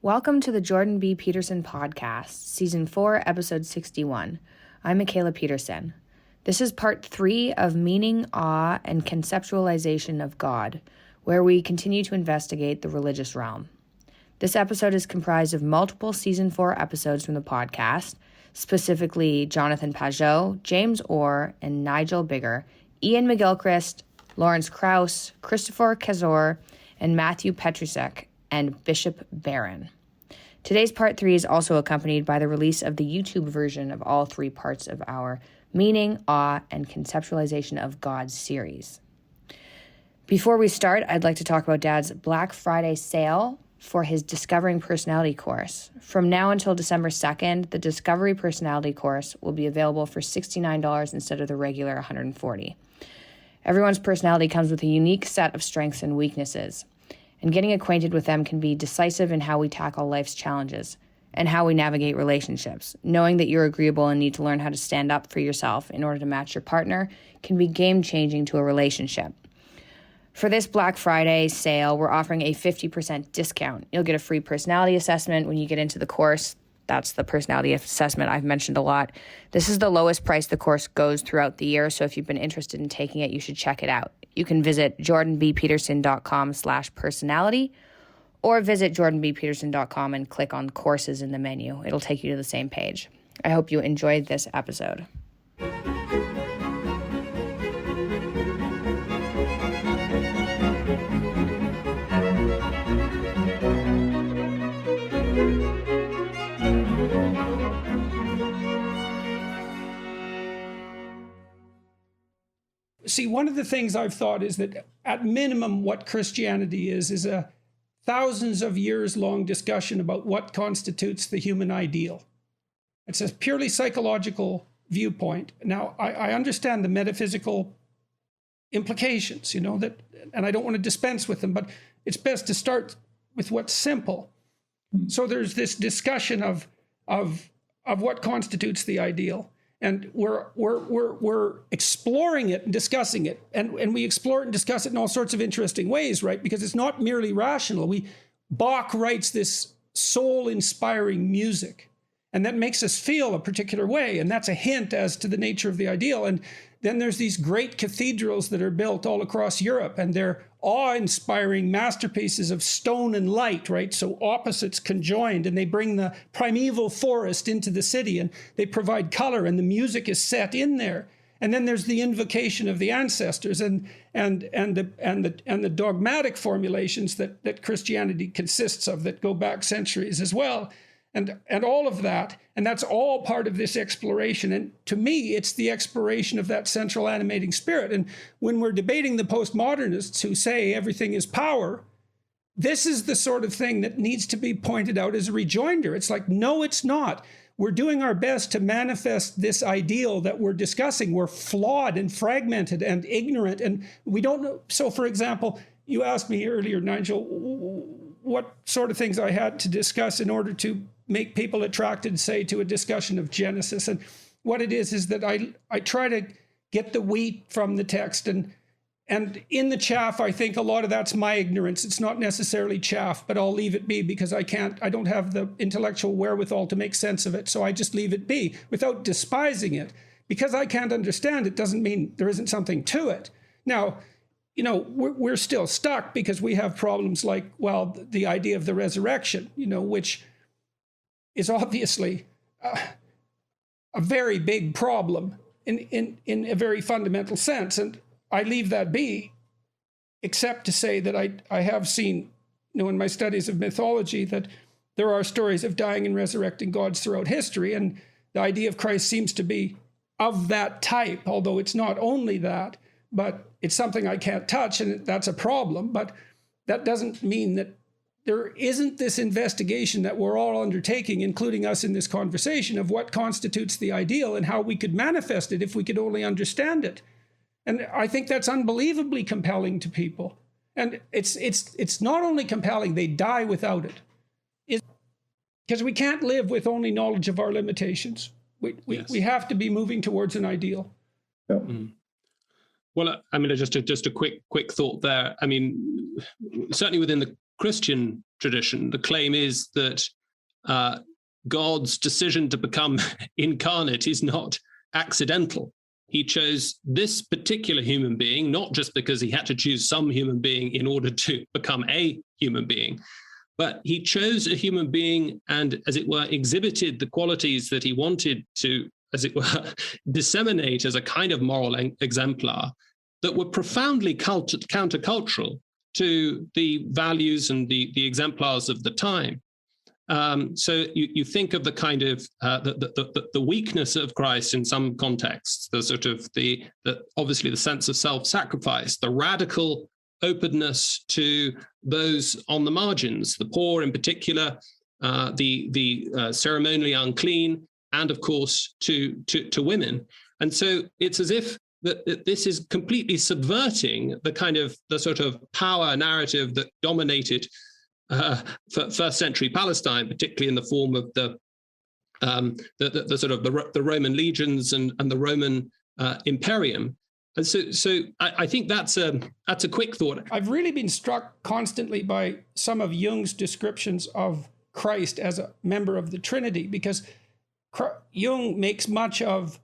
Welcome to the Jordan B. Peterson podcast, Season 4, Episode 61. I'm Michaela Peterson. This is part 3 of Meaning, Awe, and Conceptualization of God, where we continue to investigate the religious realm. This episode is comprised of multiple Season 4 episodes from the podcast, specifically Jonathan Pajot, James Orr, and Nigel Bigger, Ian McGilchrist, Lawrence Krauss, Christopher Kazor, and Matthew Petrusek, and Bishop Barron. Today's part 3 is also accompanied by the release of the YouTube version of all 3 parts of our Meaning, Awe, and Conceptualization of God series. Before we start, I'd like to talk about Dad's Black Friday sale for his Discovering Personality course. From now until December 2nd, the Discovery Personality course will be available for $69 instead of the regular $140. Everyone's personality comes with a unique set of strengths and weaknesses, and getting acquainted with them can be decisive in how we tackle life's challenges and how we navigate relationships. Knowing that you're agreeable and need to learn how to stand up for yourself in order to match your partner can be game-changing to a relationship. For this Black Friday sale, we're offering a 50% discount. You'll get a free personality assessment when you get into the course. That's the personality assessment I've mentioned a lot. This is the lowest price the course goes throughout the year, so if you've been interested in taking it, you should check it out. You can visit jordanbpeterson.com/personality or visit jordanbpeterson.com and click on courses in the menu. It'll take you to the same page. I hope you enjoyed this episode. See, one of the things I've thought is that at minimum what Christianity is a thousands of years long discussion about what constitutes the human ideal. It's a purely psychological viewpoint. Now, I understand the metaphysical implications, that, and I don't want to dispense with them, but it's best to start with what's simple. So there's this discussion of what constitutes the ideal. And we're exploring it and discussing it. And we explore it and discuss it in all sorts of interesting ways, right? Because it's not merely rational. Bach writes this soul-inspiring music, and that makes us feel a particular way. And that's a hint as to the nature of the ideal. And then there's these great cathedrals that are built all across Europe, and they're awe-inspiring masterpieces of stone and light, right? So opposites conjoined, and they bring the primeval forest into the city, and they provide color, and the music is set in there. And then there's the invocation of the ancestors and the dogmatic formulations that Christianity consists of that go back centuries as well. And all of that, and that's all part of this exploration. And to me, it's the exploration of that central animating spirit. And when we're debating the postmodernists who say everything is power, this is the sort of thing that needs to be pointed out as a rejoinder. It's like, no, it's not. We're doing our best to manifest this ideal that we're discussing. We're flawed and fragmented and ignorant, and we don't know. So, for example, you asked me earlier, Nigel, what sort of things I had to discuss in order to make people attracted, say, to a discussion of Genesis. And what it is that I try to get the wheat from the text. And in the chaff, I think a lot of that's my ignorance. It's not necessarily chaff, but I'll leave it be because I don't have the intellectual wherewithal to make sense of it. So I just leave it be without despising it. Because I can't understand it doesn't mean there isn't something to it. Now, we're still stuck because we have problems like, well, the idea of the resurrection, which is obviously a very big problem in a very fundamental sense. And I leave that be, except to say that I have seen, in my studies of mythology, that there are stories of dying and resurrecting gods throughout history. And the idea of Christ seems to be of that type, although it's not only that, but it's something I can't touch, and that's a problem. But that doesn't mean that there isn't this investigation that we're all undertaking, including us in this conversation, of what constitutes the ideal and how we could manifest it if we could only understand it. And I think that's unbelievably compelling to people. And it's not only compelling, they die without it. Because we can't live with only knowledge of our limitations. We have to be moving towards an ideal. Yeah. Mm. Well, I mean, just a quick thought there. I mean, certainly within the Christian tradition, the claim is that God's decision to become incarnate is not accidental. He chose this particular human being, not just because he had to choose some human being in order to become a human being, but he chose a human being and, as it were, exhibited the qualities that he wanted to, as it were, disseminate as a kind of moral exemplar that were profoundly countercultural to the values and the exemplars of the time. So you think of the kind of the weakness of Christ in some contexts, the sort of the obviously the sense of self-sacrifice, the radical openness to those on the margins, the poor in particular, the ceremonially unclean, and of course to women. And so it's as if that this is completely subverting the sort of power narrative that dominated first century Palestine, particularly in the form of the Roman legions and the Roman imperium. And so I think that's a quick thought. I've really been struck constantly by some of Jung's descriptions of Christ as a member of the Trinity, because Jung makes much of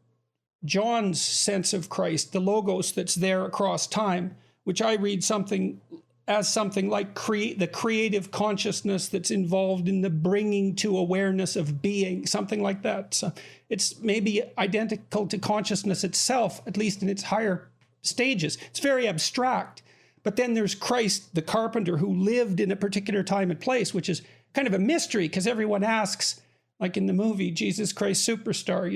John's sense of Christ, the logos that's there across time, which I read something like the creative consciousness that's involved in the bringing to awareness of being, something like that. So it's maybe identical to consciousness itself, at least in its higher stages. It's very abstract. But then there's Christ, the carpenter, who lived in a particular time and place, which is kind of a mystery, because everyone asks, like in the movie Jesus Christ Superstar,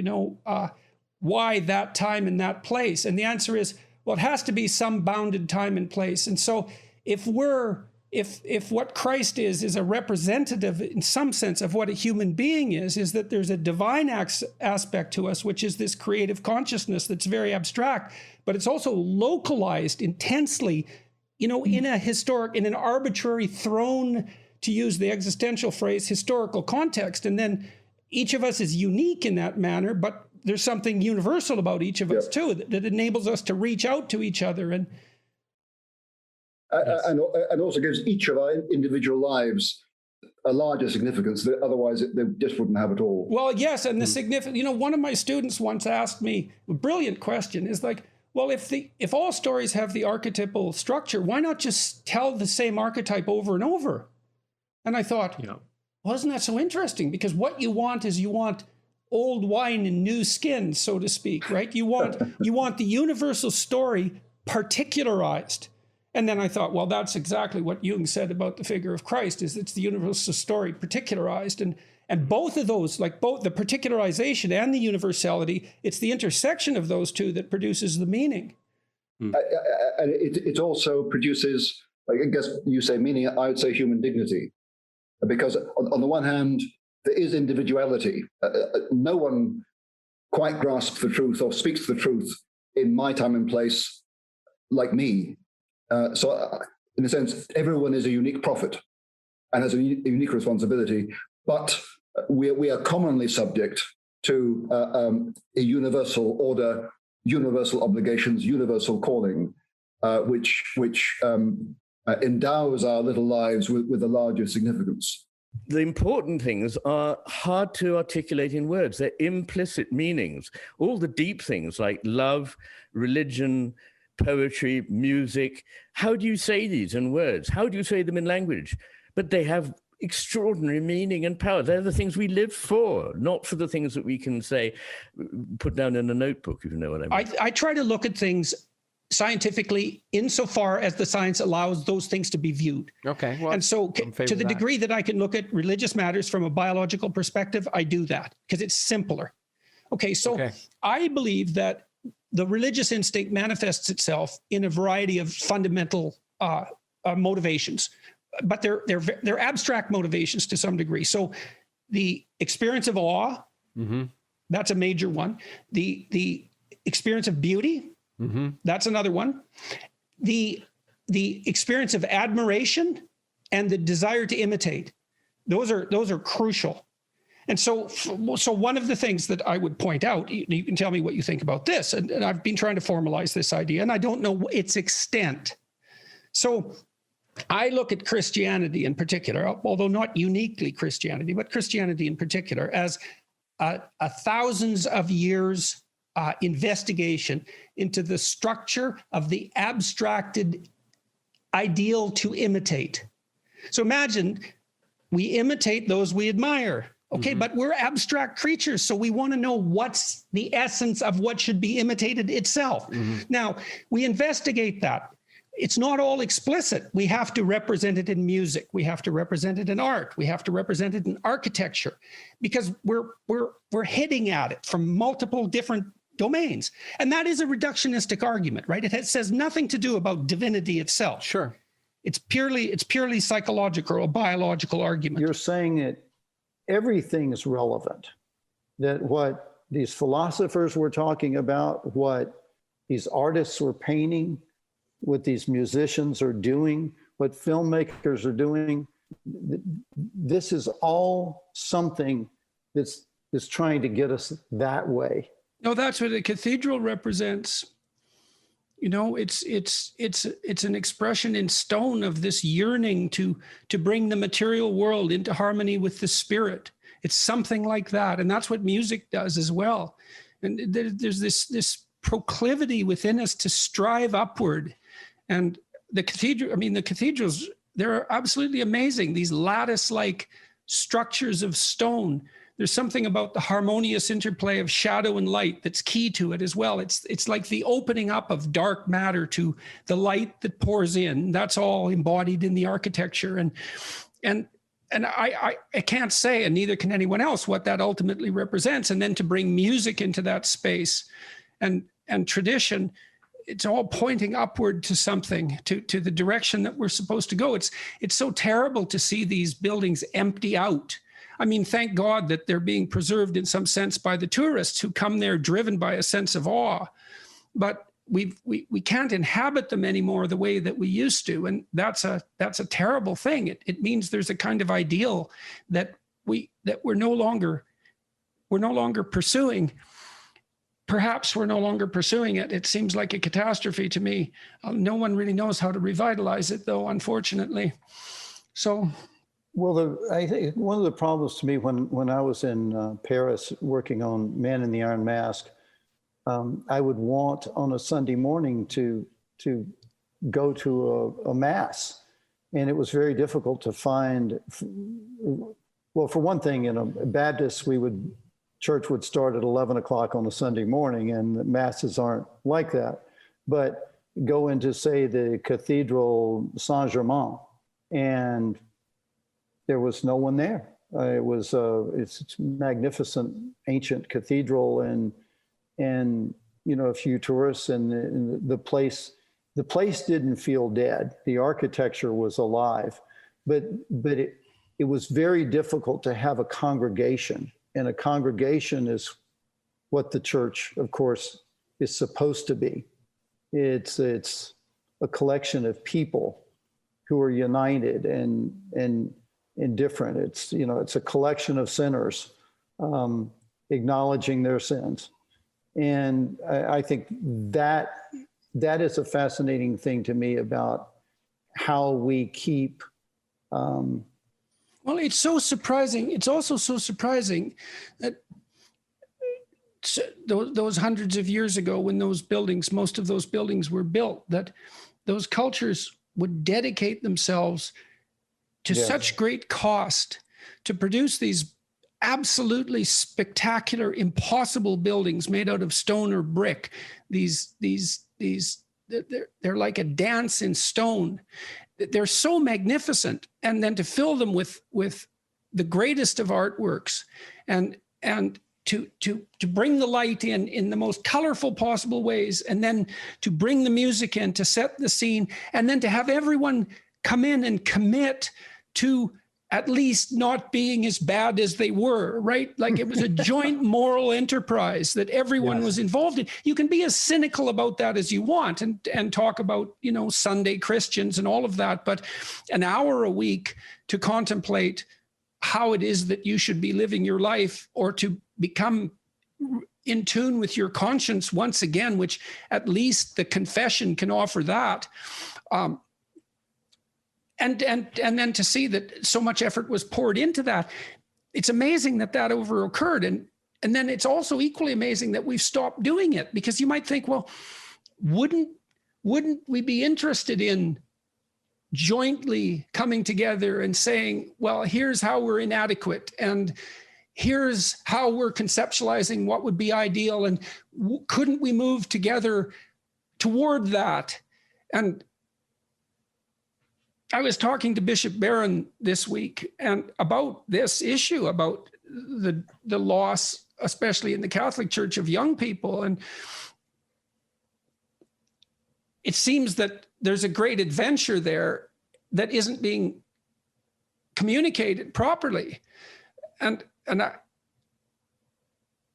why that time and that place? And the answer is, well, it has to be some bounded time and place. And so if what Christ is a representative in some sense of what a human being is that there's a divine aspect to us, which is this creative consciousness that's very abstract, but it's also localized intensely, in an arbitrary thrown, to use the existential phrase, historical context. And then each of us is unique in that manner, but there's something universal about each of us too, that enables us to reach out to each other and also gives each of our individual lives a larger significance that otherwise they just wouldn't have at all. Well, yes, and the significance. One of my students once asked me a brilliant question: is like, well, if all stories have the archetypal structure, why not just tell the same archetype over and over? And I thought, well, isn't that so interesting? Because what you want old wine in new skins, so to speak, right? You want the universal story particularized. And then I thought, well, that's exactly what Jung said about the figure of Christ, is it's the universal story particularized. And both of those, like both the particularization and the universality, it's the intersection of those two that produces the meaning. And it also produces, like, I guess you say meaning, I would say human dignity. Because on the one hand, there is individuality. No one quite grasps the truth or speaks the truth in my time and place like me. So in a sense, everyone is a unique prophet and has a unique responsibility, but we are commonly subject to a universal order, universal obligations, universal calling, which endows our little lives with a larger significance. The important things are hard to articulate in words. They're implicit meanings. All the deep things like love, religion, poetry, music. How do you say these in words? How do you say them in language? But they have extraordinary meaning and power. They're the things we live for, not for the things that we can say, put down in a notebook, if you know what I mean. I try to look at things scientifically insofar as the science allows those things to be viewed. Okay. Well, and so to the degree that I can look at religious matters from a biological perspective, I do that because it's simpler. Okay. So I believe that the religious instinct manifests itself in a variety of fundamental motivations, but they're abstract motivations to some degree. So the experience of awe, that's a major one. The experience of beauty, that's another one. The experience of admiration and the desire to imitate, those are crucial. And so one of the things that I would point out, you can tell me what you think about this, and I've been trying to formalize this idea, and I don't know its extent. So I look at Christianity in particular, although not uniquely Christianity, but Christianity in particular, as a thousands of years investigation into the structure of the abstracted ideal to imitate. So imagine we imitate those we admire. Okay, but we're abstract creatures, so we want to know what's the essence of what should be imitated itself. Now, we investigate that. It's not all explicit. We have to represent it in music. We have to represent it in art. We have to represent it in architecture, because we're hitting at it from multiple different domains. And that is a reductionistic argument, right? It says nothing to do about divinity itself. Sure. It's purely psychological or biological argument. You're saying that everything is relevant, that what these philosophers were talking about, what these artists were painting, what these musicians are doing, what filmmakers are doing, this is all something that's trying to get us that way. No, that's what a cathedral represents. You know, it's an expression in stone of this yearning to bring the material world into harmony with the spirit. It's something like that, and that's what music does as well. And there's this proclivity within us to strive upward. And the cathedrals, they're absolutely amazing. These lattice-like structures of stone. There's something about the harmonious interplay of shadow and light that's key to it as well. It's like the opening up of dark matter to the light that pours in. That's all embodied in the architecture. And I can't say, and neither can anyone else, what that ultimately represents. And then to bring music into that space and tradition, it's all pointing upward to something, to the direction that we're supposed to go. It's so terrible to see these buildings empty out. I mean, thank God that they're being preserved in some sense by the tourists who come there driven by a sense of awe. But we can't inhabit them anymore the way that we used to, and that's a terrible thing. It means there's a kind of ideal that we're no longer pursuing. Perhaps we're no longer pursuing it. It seems like a catastrophe to me. No one really knows how to revitalize it, though, unfortunately. So. Well, I think one of the problems to me when I was in Paris working on Man in the Iron Mask, I would want on a Sunday morning to go to a mass, and it was very difficult to find. Well, for one thing, in a Baptist, church would start at 11 o'clock on a Sunday morning, and the masses aren't like that. But go into, say, the Cathedral Saint-Germain, and there was no one there. It's a magnificent ancient cathedral, and a few tourists, and the place didn't feel dead. The architecture was alive, but it was very difficult to have a congregation, and a congregation is what the church, of course, is supposed to be. It's a collection of people who are united and indifferent. It's a collection of sinners acknowledging their sins. And I think that is a fascinating thing to me about how we keep. Well, it's so surprising. It's also so surprising that those hundreds of years ago, when most of those buildings were built, that those cultures would dedicate themselves to such great cost to produce these absolutely spectacular, impossible buildings made out of stone or brick. They're like a dance in stone. They're so magnificent. And then to fill them with the greatest of artworks and to bring the light in the most colorful possible ways, and then to bring the music in to set the scene, and then to have everyone come in and commit to at least not being as bad as they were, right? Like it was a joint moral enterprise that everyone was involved in. You can be as cynical about that as you want and talk about, Sunday Christians and all of that, but an hour a week to contemplate how it is that you should be living your life, or to become in tune with your conscience once again, which at least the confession can offer that. and then to see that so much effort was poured into that, it's amazing that ever occurred. And then it's also equally amazing that we've stopped doing it, because you might think, well, wouldn't we be interested in jointly coming together and saying, well, here's how we're inadequate, and here's how we're conceptualizing what would be ideal, and couldn't we move together toward that? And I was talking to Bishop Barron this week and about this issue, about the loss, especially in the Catholic Church, of young people. And it seems that there's a great adventure there that isn't being communicated properly. And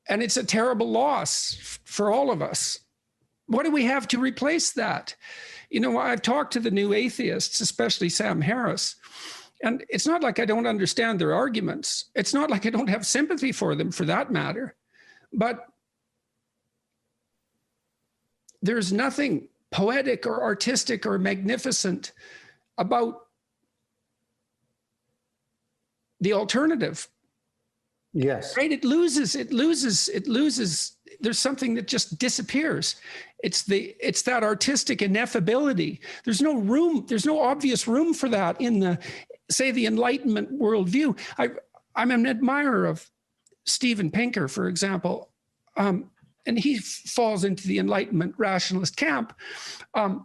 it's a terrible loss for all of us. What do we have to replace that? You know, I've talked to the new atheists, especially Sam Harris, and it's not like I don't understand their arguments. It's not like I don't have sympathy for them, for that matter. But there's nothing poetic or artistic or magnificent about the alternative. Yes. Right? It loses. There's something that just disappears. It's that artistic ineffability. There's no obvious room for that in the Enlightenment worldview. I'm an admirer of Steven Pinker, for example, and he falls into the Enlightenment rationalist camp. And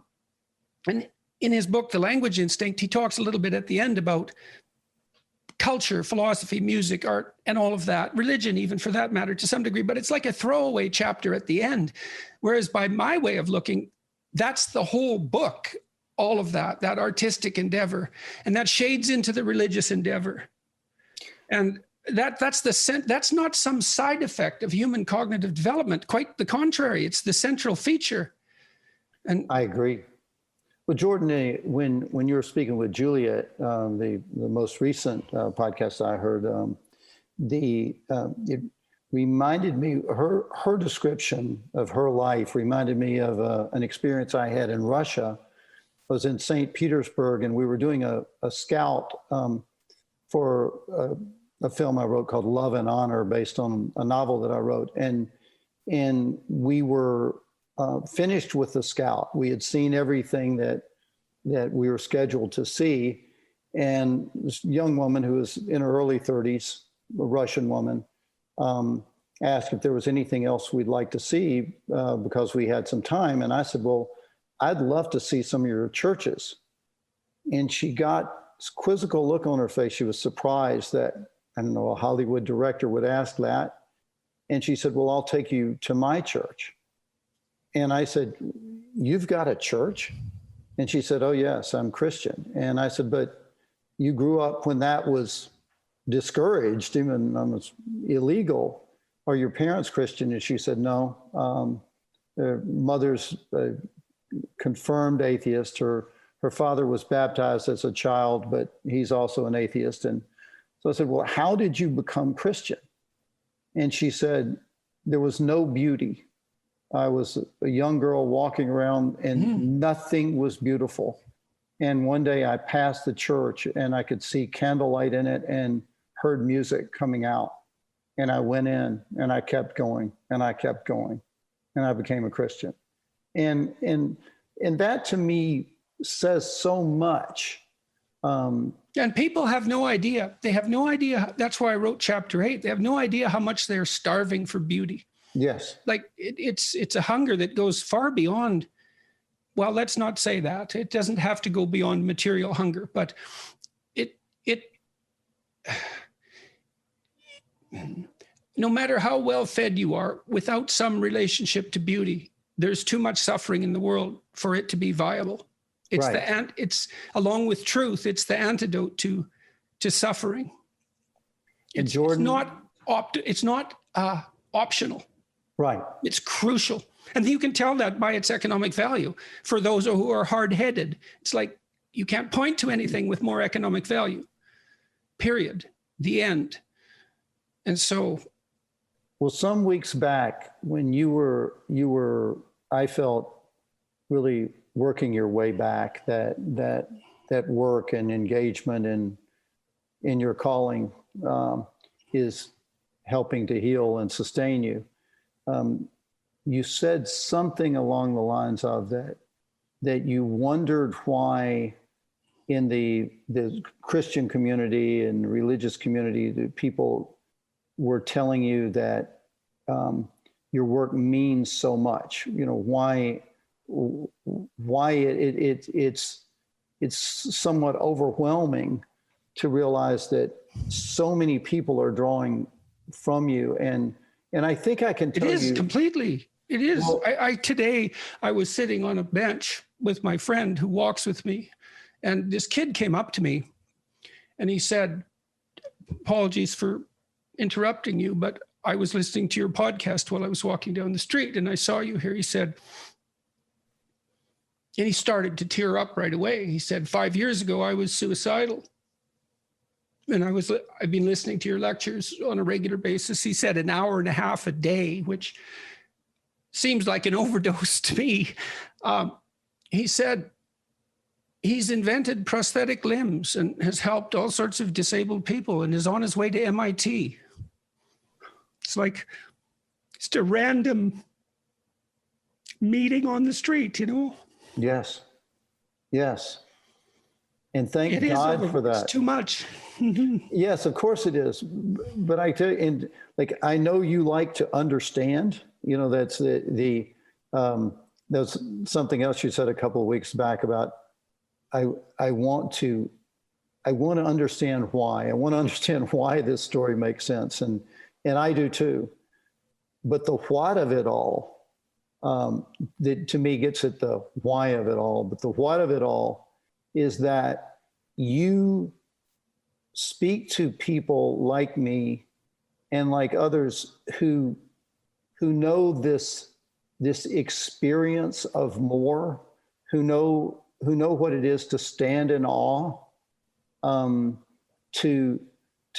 in his book, The Language Instinct, he talks a little bit at the end about culture, philosophy, music, art, and all of that, religion even, for that matter, to some degree, but it's like a throwaway chapter at the end. Whereas by my way of looking, that's the whole book, all of that artistic endeavor, and that shades into the religious endeavor. And that's not some side effect of human cognitive development. Quite the contrary, it's the central feature. And I agree. Well, Jordan, when you were speaking with Julia, the most recent podcast I heard, it reminded me, her description of her life reminded me of an experience I had in Russia. I was in St. Petersburg, and we were doing a scout for a film I wrote called Love and Honor, based on a novel that I wrote. And we were finished with the scout. We had seen everything that we were scheduled to see. And this young woman who was in her early 30s, a Russian woman, asked if there was anything else we'd like to see because we had some time. And I said, well, I'd love to see some of your churches. And she got this quizzical look on her face. She was surprised that, I don't know, a Hollywood director would ask that. And she said, well, I'll take you to my church. And I said, you've got a church? And she said, oh, yes, I'm Christian. And I said, but you grew up when that was discouraged, even almost illegal. Are your parents Christian? And she said, no. Their mother's a confirmed atheist. Her father was baptized as a child, but he's also an atheist. And so I said, well, how did you become Christian? And she said, there was no beauty. I was a young girl walking around and nothing was beautiful. And one day I passed the church and I could see candlelight in it and heard music coming out. And I went in and I kept going and I kept going and I became a Christian. And that to me says so much. And people have no idea. They have no idea. That's why I wrote chapter 8. They have no idea how much they're starving for beauty. Yes. Like it's a hunger that goes far beyond, well, let's not say that. It doesn't have to go beyond material hunger, but no matter how well fed you are, without some relationship to beauty, there's too much suffering in the world for it to be viable. It's right. It's along with truth, it's the antidote to suffering. It's not optional. Right. It's crucial. And you can tell that by its economic value. For those who are hard-headed, it's like you can't point to anything with more economic value. Period. The end. And so. Well, some weeks back when you were, I felt, really working your way back, that that work and engagement in your calling is helping to heal and sustain you. You said something along the lines of that you wondered why in the Christian community and religious community, the people were telling you that your work means so much. You know, why it's somewhat overwhelming to realize that so many people are drawing from you. And I think I can tell you. It is completely. It is. Well, Today I was sitting on a bench with my friend who walks with me, and this kid came up to me and he said, apologies for interrupting you, but I was listening to your podcast while I was walking down the street and I saw you here. He said, and he started to tear up right away. He said, 5 years ago, I was suicidal. And I've been listening to your lectures on a regular basis. He said an hour and a half a day, which seems like an overdose to me. He said he's invented prosthetic limbs and has helped all sorts of disabled people and is on his way to MIT. It's like just a random meeting on the street, you know? Yes. Yes. And thank It God is for that. It's too much. Yes, of course it is. But I tell you, and like, I know you like to understand, you know, that's there's something else you said a couple of weeks back about, I want to understand why. I want to understand why this story makes sense. And I do too. But the what of it all, that to me gets at the why of it all. But the what of it all is that you speak to people like me and like others who know this experience of more, who know what it is to stand in awe, to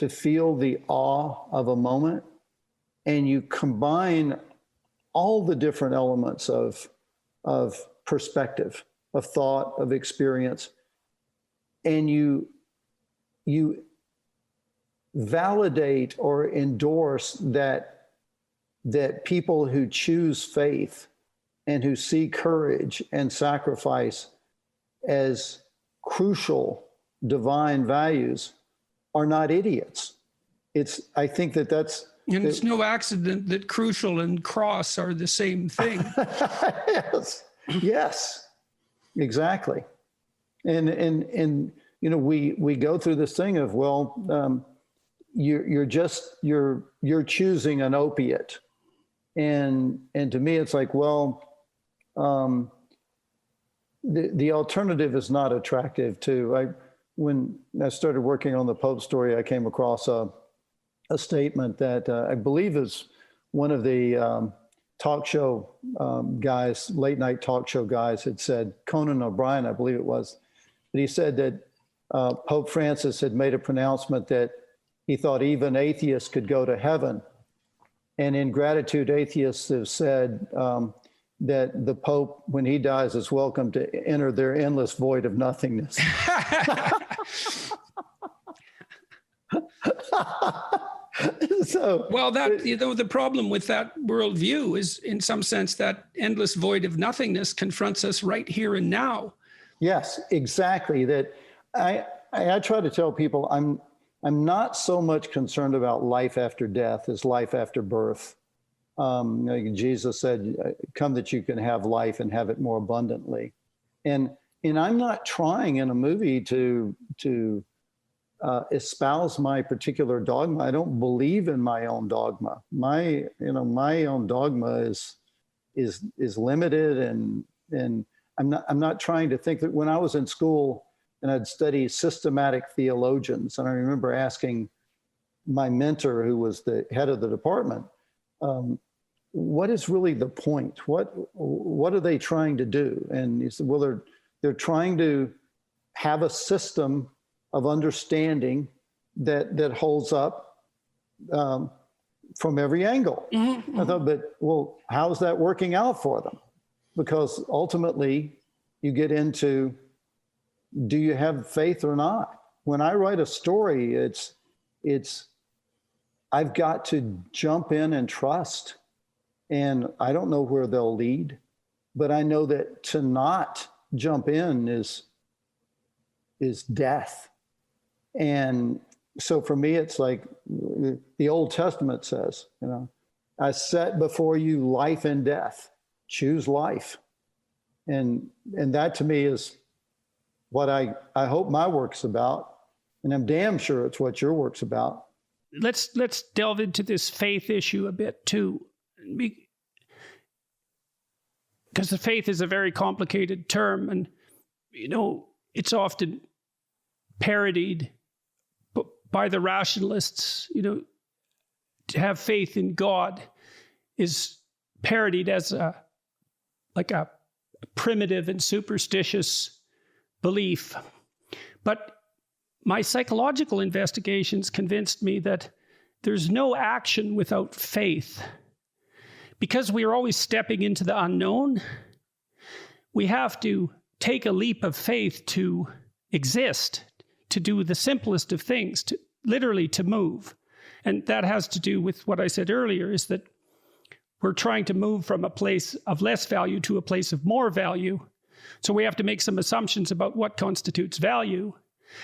feel the awe of a moment, and you combine all the different elements of perspective, of thought, of experience, and you validate or endorse that people who choose faith and who see courage and sacrifice as crucial divine values are not idiots. I think that's. And it's no accident that crucial and cross are the same thing. Yes, exactly. And you know, we go through this thing of, well, you're choosing an opiate. And to me, it's like, well, the alternative is not attractive too. When I started working on the Pope story, I came across a statement that I believe is one of the talk show guys, late night talk show guys, had said, Conan O'Brien, I believe it was, but he said that Pope Francis had made a pronouncement that he thought even atheists could go to heaven. And in gratitude, atheists have said that the Pope, when he dies, is welcome to enter their endless void of nothingness. So, well, the problem with that worldview is, in some sense, that endless void of nothingness confronts us right here and now. Yes, exactly. That I try to tell people I'm not so much concerned about life after death as life after birth. Like Jesus said, "Come that you can have life and have it more abundantly." And I'm not trying in a movie to espouse my particular dogma. I don't believe in my own dogma. My own dogma is limited, and I'm not trying to think that. When I was in school and I'd study systematic theologians, and I remember asking my mentor, who was the head of the department, what is really the point? What are they trying to do? And he said, well, they're trying to have a system of understanding that holds up from every angle. Mm-hmm. I thought, but well, how's that working out for them? Because ultimately you get into do you have faith or not? When I write a story, it's I've got to jump in and trust. And I don't know where they'll lead, but I know that to not jump in is death. And so for me, it's like the Old Testament says, I set before you life and death. Choose life. And that to me is what I hope my work's about. And I'm damn sure it's what your work's about. Let's delve into this faith issue a bit too. Because the faith is a very complicated term, and it's often parodied by the rationalists. To have faith in God is parodied as a primitive and superstitious belief. But my psychological investigations convinced me that there's no action without faith. Because we are always stepping into the unknown, we have to take a leap of faith to exist, to do the simplest of things, literally to move. And that has to do with what I said earlier, is that we're trying to move from a place of less value to a place of more value. So we have to make some assumptions about what constitutes value.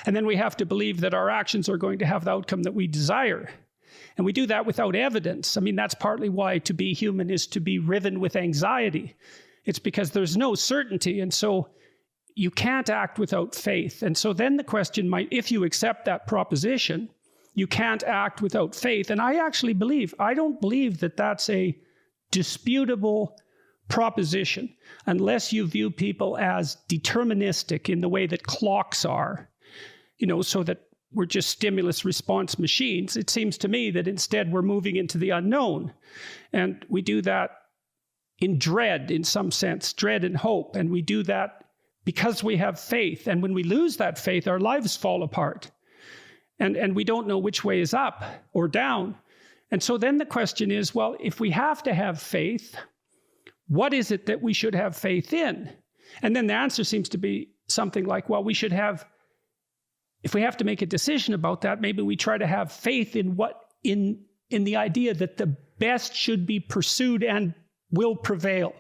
And then we have to believe that our actions are going to have the outcome that we desire. And we do that without evidence. I mean, that's partly why to be human is to be riven with anxiety. It's because there's no certainty. And so you can't act without faith. And so then the question might, if you accept that proposition, you can't act without faith. And I don't believe that that's a disputable proposition unless you view people as deterministic in the way that clocks are, so that we're just stimulus response machines. It seems to me that instead we're moving into the unknown. And we do that in dread, in some sense, dread and hope. And we do that because we have faith. And when we lose that faith, our lives fall apart. And we don't know which way is up or down. And so then the question is, well, if we have to have faith, what is it that we should have faith in? And then the answer seems to be something like, well, we should have, if we have to make a decision about that, maybe we try to have faith in in the idea that the best should be pursued and will prevail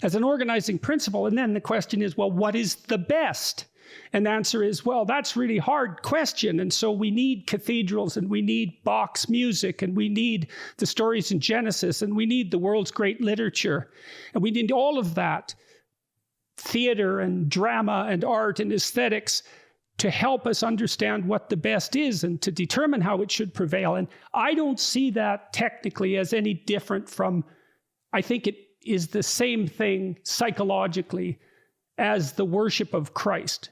as an organizing principle. And then the question is, well, what is the best? And the answer is, well, that's really hard question. And so we need cathedrals, and we need Bach's music, and we need the stories in Genesis, and we need the world's great literature. And we need all of that, theater and drama and art and aesthetics, to help us understand what the best is and to determine how it should prevail. And I don't see that technically as any different from, I think it is the same thing psychologically as the worship of Christ.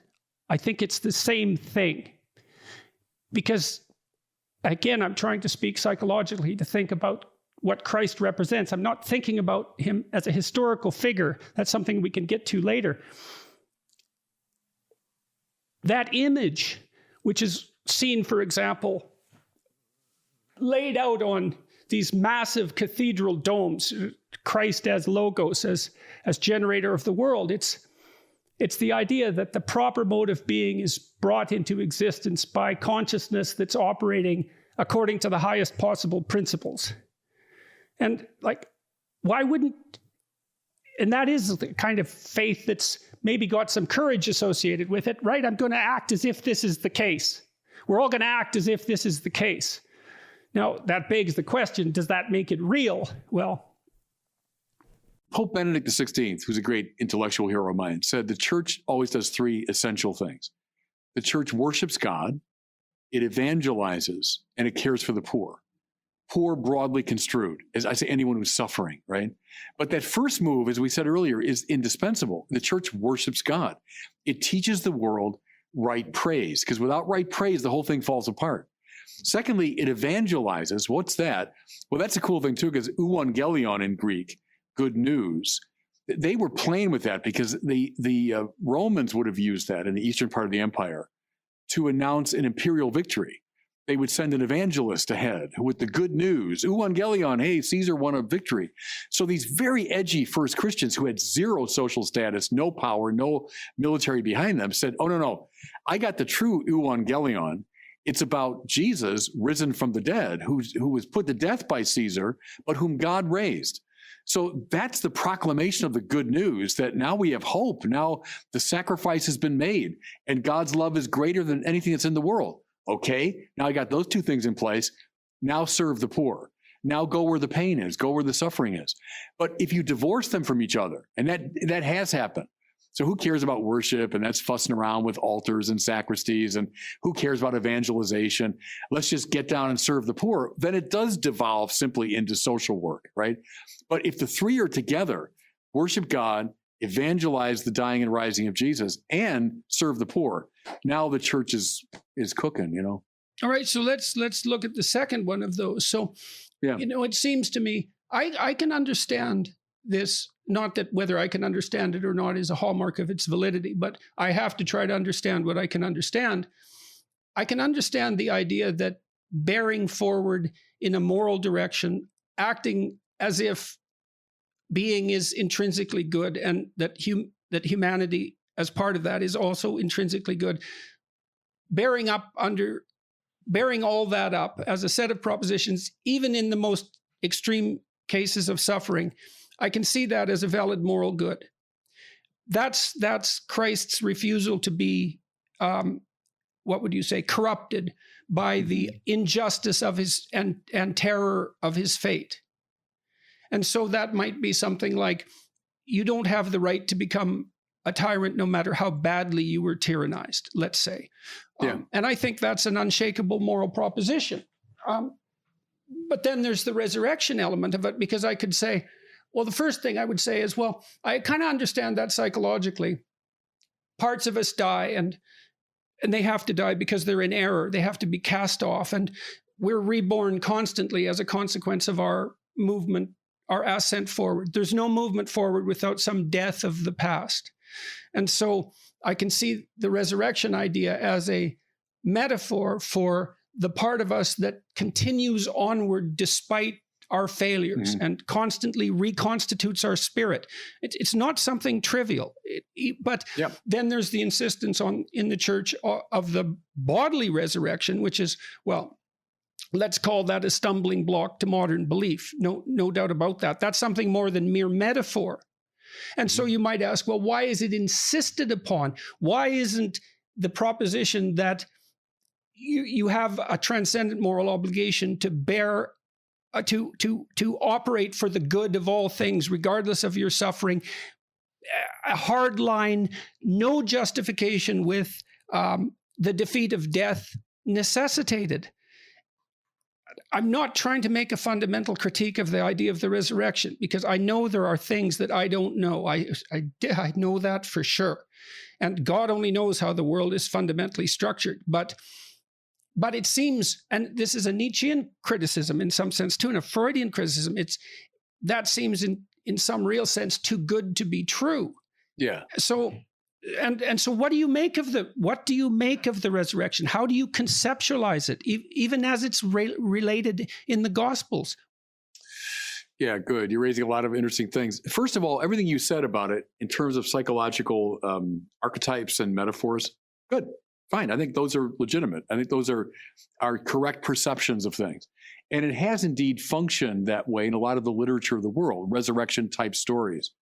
I think it's the same thing. Because, again, I'm trying to speak psychologically to think about what Christ represents. I'm not thinking about him as a historical figure. That's something we can get to later. That image, which is seen, for example, laid out on these massive cathedral domes, Christ as logos, as generator of the world, it's the idea that the proper mode of being is brought into existence by consciousness that's operating according to the highest possible principles. And why wouldn't, and that is the kind of faith that's maybe got some courage associated with it, right? I'm going to act as if this is the case. We're all going to act as if this is the case. Now, that begs the question, does that make it real? Well, Pope Benedict XVI, who's a great intellectual hero of mine, said the church always does three essential things. The church worships God, it evangelizes, and it cares for the poor. Poor broadly construed, as I say, anyone who's suffering, right? But that first move, as we said earlier, is indispensable. The church worships God. It teaches the world right praise, because without right praise, the whole thing falls apart. Secondly, it evangelizes. What's that? Well, that's a cool thing too, because euangelion in Greek, good news. They were playing with that because the Romans would have used that in the eastern part of the empire to announce an imperial victory. they would send an evangelist ahead with the good news. Evangelion, hey, Caesar won a victory. So these very edgy first Christians who had zero social status, no power, no military behind them said, oh, no, I got the true Evangelion. It's about Jesus risen from the dead, who was put to death by Caesar, but whom God raised. So that's the proclamation of the good news, that now we have hope. Now the sacrifice has been made, and God's love is greater than anything that's in the world. Okay, now I got those two things in place. Now serve the poor. Now go where the pain is, go where the suffering is. But if you divorce them from each other, and that has happened. So who cares about worship? And that's fussing around with altars and sacristies. And who cares about evangelization? Let's just get down and serve the poor. Then it does devolve simply into social work, right? But if the three are together, worship God, evangelize the dying and rising of Jesus, and serve the poor, now the church is cooking, you know? All right, so let's look at the second one of those. So, Yeah. you know, it seems to me, I can understand this, not that whether I can understand it or not is a hallmark of its validity, but I have to try to understand what I can understand. I can understand the idea that bearing forward in a moral direction, acting as if being is intrinsically good, and that humanity as part of that is also intrinsically good, bearing all that up as a set of propositions, even in the most extreme cases of suffering, I can see that as a valid moral good. That's Christ's refusal to be, what would you say, corrupted by the injustice of his and terror of his fate. And so that might be something like, you don't have the right to become a tyrant no matter how badly you were tyrannized, let's say. And I think that's an unshakable moral proposition. But then there's the resurrection element of it, because I could say, well, the first thing I would say is, well, I kind of understand that psychologically. Parts of us die, and they have to die because they're in error. They have to be cast off, and we're reborn constantly as a consequence of our movement, our ascent forward. There's no movement forward without some death of the past. And so I can see the resurrection idea as a metaphor for the part of us that continues onward despite our failures and constantly reconstitutes our spirit. It's not something trivial, but then there's the insistence in the church of the bodily resurrection, which is, well, let's call that a stumbling block to modern belief. No doubt about that. That's something more than mere metaphor. And so you might ask, well, why is it insisted upon? Why isn't the proposition that you have a transcendent moral obligation to bear, to operate for the good of all things, regardless of your suffering, a hard line, no justification with the defeat of death necessitated? I'm not trying to make a fundamental critique of the idea of the resurrection, because I know there are things that I don't know. I know that for sure. And God only knows how the world is fundamentally structured. But it seems, and this is a Nietzschean criticism in some sense too, and a Freudian criticism, that seems in some real sense too good to be true. Yeah. So, and so what do you make of the resurrection? How do you conceptualize it, even as it's related in the Gospels? Yeah, good. You're raising a lot of interesting things. First of all, everything you said about it in terms of psychological archetypes and metaphors, good, fine. I think those are legitimate. I think those are correct perceptions of things. And it has indeed functioned that way in a lot of the literature of the world, resurrection type stories.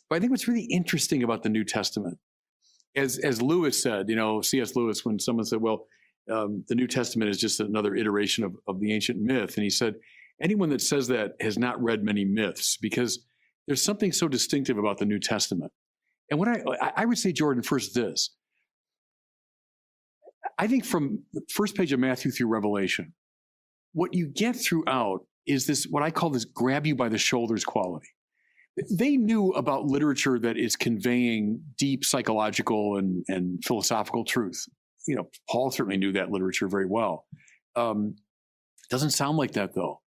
But I think what's really interesting about the New Testament, as Lewis said, C.S. Lewis, when someone said, well, the New Testament is just another iteration of the ancient myth. And he said, anyone that says that has not read many myths, because there's something so distinctive about the New Testament. And what I would say, Jordan, first this. I think from the first page of Matthew through Revelation, what you get throughout is this, what I call this grab you by the shoulders quality. They knew about literature that is conveying deep psychological and philosophical truth. Paul certainly knew that literature very well. Doesn't sound like that, though.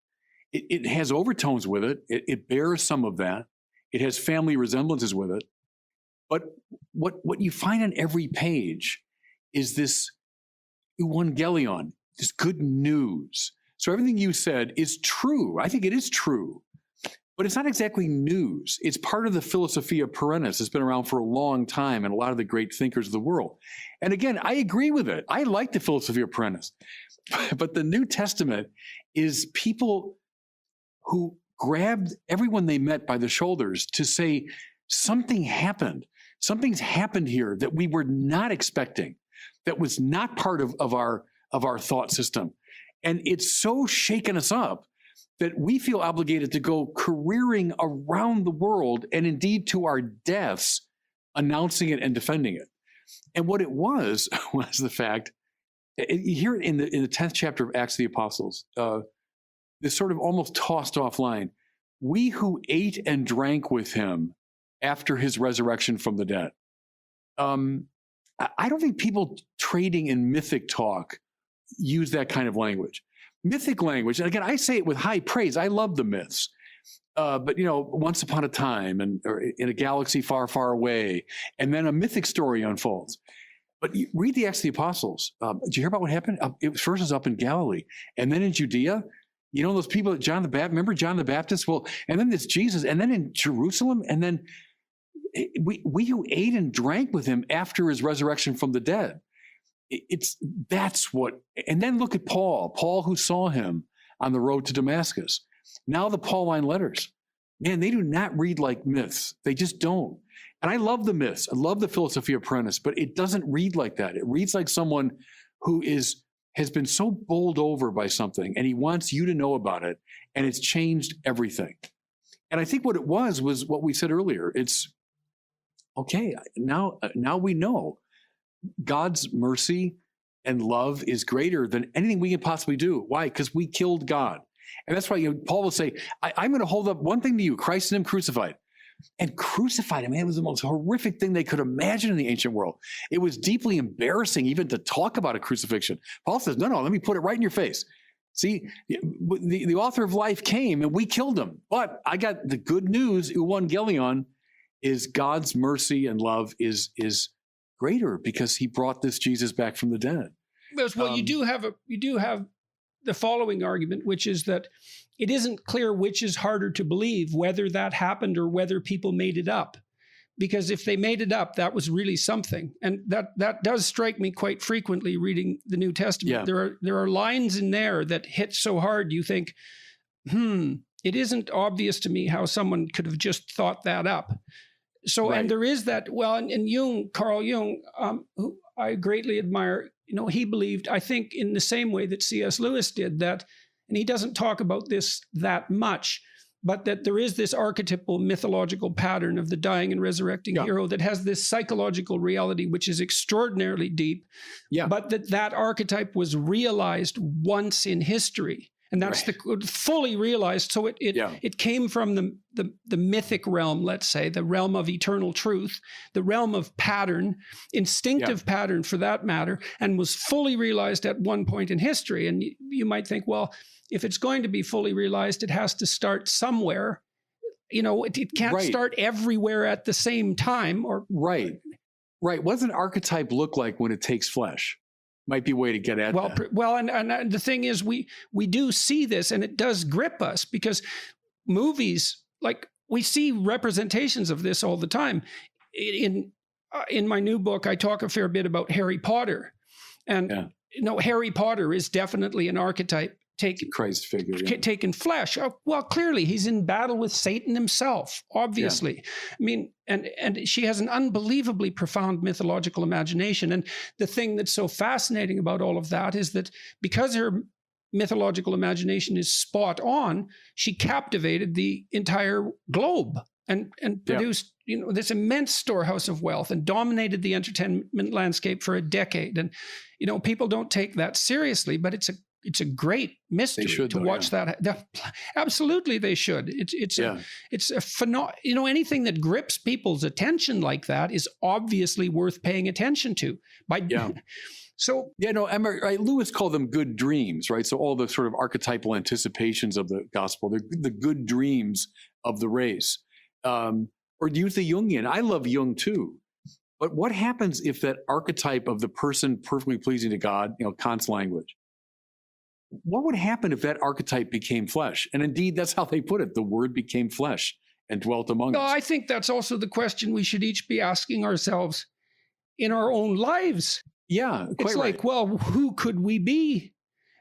It has overtones with it. It bears some of that. It has family resemblances with it. But what you find on every page is this evangelion, It's good news. So everything you said is true. I think it is true. But it's not exactly news. It's part of the Philosophia Perennis. It's been around for a long time and a lot of the great thinkers of the world. And again, I agree with it. I like the Philosophia Perennis. But the New Testament is people who grabbed everyone they met by the shoulders to say, something happened. Something's happened here that we were not expecting, that was not part of our thought system. And it's so shaken us up that we feel obligated to go careering around the world and indeed to our deaths, announcing it and defending it. And what it was the fact, you hear it in the 10th chapter of Acts of the Apostles, this sort of almost tossed off line, we who ate and drank with him after his resurrection from the dead. I don't think people trading in mythic talk use that kind of language. Mythic language, and again, I say it with high praise. I love the myths. But, once upon a time or in a galaxy far, far away, and then a mythic story unfolds. But you read the Acts of the Apostles. Did you hear about what happened? It first was up in Galilee, and then in Judea. Those people that remember John the Baptist? Well, and then this Jesus, and then in Jerusalem, and then we who ate and drank with him after his resurrection from the dead. That's what, and then look at Paul who saw him on the road to Damascus. Now the Pauline letters, man, they do not read like myths. They just don't. And I love the myths. I love the Philosophia Perennis, but it doesn't read like that. It reads like someone who has been so bowled over by something, and he wants you to know about it, and it's changed everything. And I think what it was what we said earlier. It's, okay, now we know God's mercy and love is greater than anything we can possibly do. Why? Because we killed God. And that's why Paul will say, I'm going to hold up one thing to you, Christ and him crucified. And crucified him, man, it was the most horrific thing they could imagine in the ancient world. It was deeply embarrassing even to talk about a crucifixion. Paul says, no, let me put it right in your face. See, the author of life came and we killed him. But I got the good news, Evangelion, is God's mercy and love is greater because he brought this Jesus back from the dead. Well, you do have the following argument, which is that it isn't clear which is harder to believe, whether that happened or whether people made it up. Because if they made it up, that was really something. And that does strike me quite frequently reading the New Testament. Yeah. There are lines in there that hit so hard you think, it isn't obvious to me how someone could have just thought that up. So, right. And there is that, and Jung, Carl Jung, who I greatly admire, he believed, I think in the same way that C.S. Lewis did that, and he doesn't talk about this that much, but that there is this archetypal mythological pattern of the dying and resurrecting hero that has this psychological reality, which is extraordinarily deep, but that archetype was realized once in history. And that's fully realized. So it came from the mythic realm, let's say, the realm of eternal truth, the realm of pattern, instinctive pattern for that matter, and was fully realized at one point in history. And you might think, well, if it's going to be fully realized, it has to start somewhere. It can't start everywhere at the same time. Right. What does an archetype look like when it takes flesh? Might be a way to get at that. Well, and the thing is, we do see this, and it does grip us because movies, like we see representations of this all the time. In my new book, I talk a fair bit about Harry Potter, and Harry Potter is definitely an archetype taken Christ figure, taken flesh. Well, clearly he's in battle with Satan himself, obviously. I mean, and she has an unbelievably profound mythological imagination. And the thing that's so fascinating about all of that is that because her mythological imagination is spot on, she captivated the entire globe and produced this immense storehouse of wealth and dominated the entertainment landscape for a decade. And people don't take that seriously, but it's a great mystery to watch that. Absolutely, they should. It's a phenomenal. Anything that grips people's attention like that is obviously worth paying attention to. Lewis called them good dreams, right? So all the sort of archetypal anticipations of the gospel, they're the good dreams of the race. Or use the Jungian. I love Jung too. But what happens if that archetype of the person perfectly pleasing to God, Kant's language, what would happen if that archetype became flesh? And indeed, that's how they put it. The word became flesh and dwelt among No, us. I think that's also the question we should each be asking ourselves in our own lives. Yeah, quite It's right. like, well, who could we be?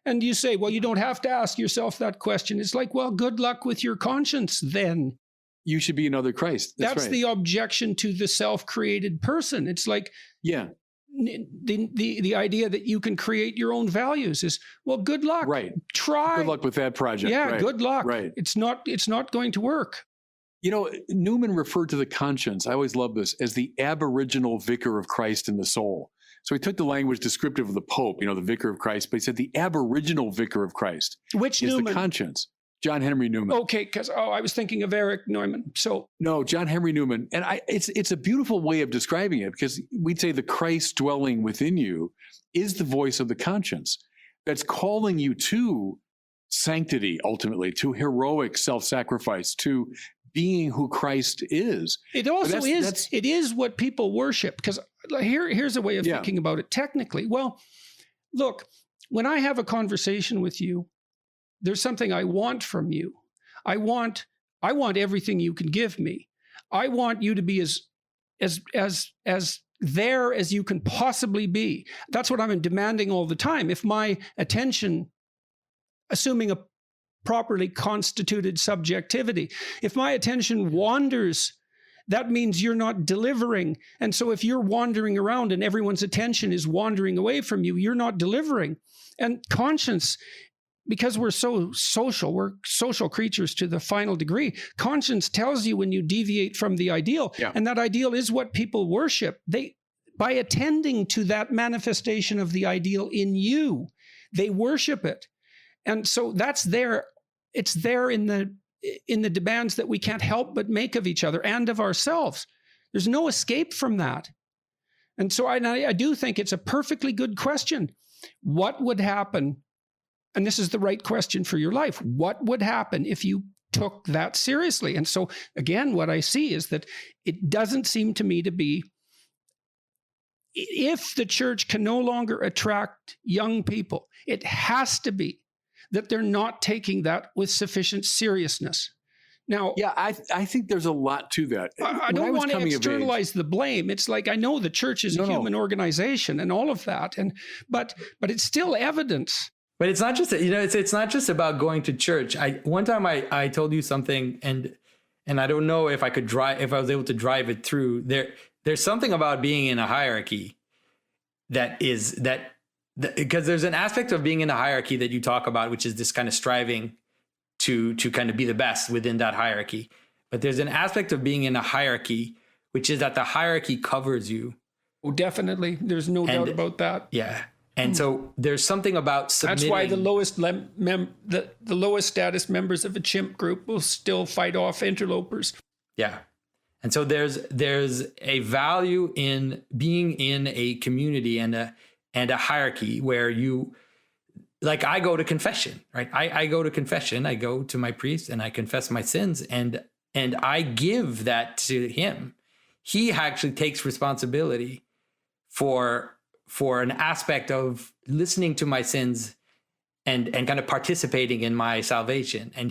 And you say, well, you don't have to ask yourself that question. It's like, well, good luck with your conscience then. You should be another Christ. That's right. the objection to the self-created person. It's like Yeah, the idea that you can create your own values is, well, good luck. right. Try. Good luck with that project. Yeah, right. good luck. Right. It's not going to work. You know, Newman referred to the conscience, I always love this, as the aboriginal vicar of Christ in the soul. So he took the language descriptive of the Pope, the vicar of Christ, but he said the aboriginal vicar of Christ Which is Newman? the conscience. John Henry Newman. Okay, because I was thinking of Eric Neumann. So No, John Henry Newman. And it's a beautiful way of describing it, because we'd say the Christ dwelling within you is the voice of the conscience that's calling you to sanctity, ultimately, to heroic self-sacrifice, to being who Christ is. it also it is what people worship. Because here's a way of thinking about it technically. Well, look, when I have a conversation with you, there's something I want from you. I want everything you can give me. I want you to be as there as you can possibly be. That's what I'm demanding all the time. If my attention, assuming a properly constituted subjectivity, if my attention wanders, that means you're not delivering. And so if you're wandering around and everyone's attention is wandering away from you, you're not delivering. And conscience, because we're so social, we're social creatures to the final degree. Conscience tells you when you deviate from the ideal, and that ideal is what people worship. By attending to that manifestation of the ideal in you, they worship it. And so that's there. It's there in the demands that we can't help but make of each other and of ourselves. There's no escape from that. And so I do think it's a perfectly good question. What would happen? And this is the right question for your life. What would happen if you took that seriously? And so, again, what I see is that it doesn't seem to me to be, if the church can no longer attract young people, it has to be that they're not taking that with sufficient seriousness. Now, I think there's a lot to that. I don't want to externalize the blame. It's like, I know the church is a human organization and all of that, but it's still evidence. But it's not just it's not just about going to church. One time I told you something, and I don't know if I was able to drive it through. There's something about being in a hierarchy because there's an aspect of being in a hierarchy that you talk about, which is this kind of striving to kind of be the best within that hierarchy. But there's an aspect of being in a hierarchy, which is that the hierarchy covers you. Oh, definitely. There's no doubt about that. Yeah. And so there's something about submitting. That's why the lowest status members of a chimp group will still fight off interlopers. Yeah. And so there's a value in being in a community and a hierarchy where you, like, I go to confession, right? I go to confession, I go to my priest and I confess my sins, and I give that to him. He actually takes responsibility for an aspect of listening to my sins and kind of participating in my salvation. And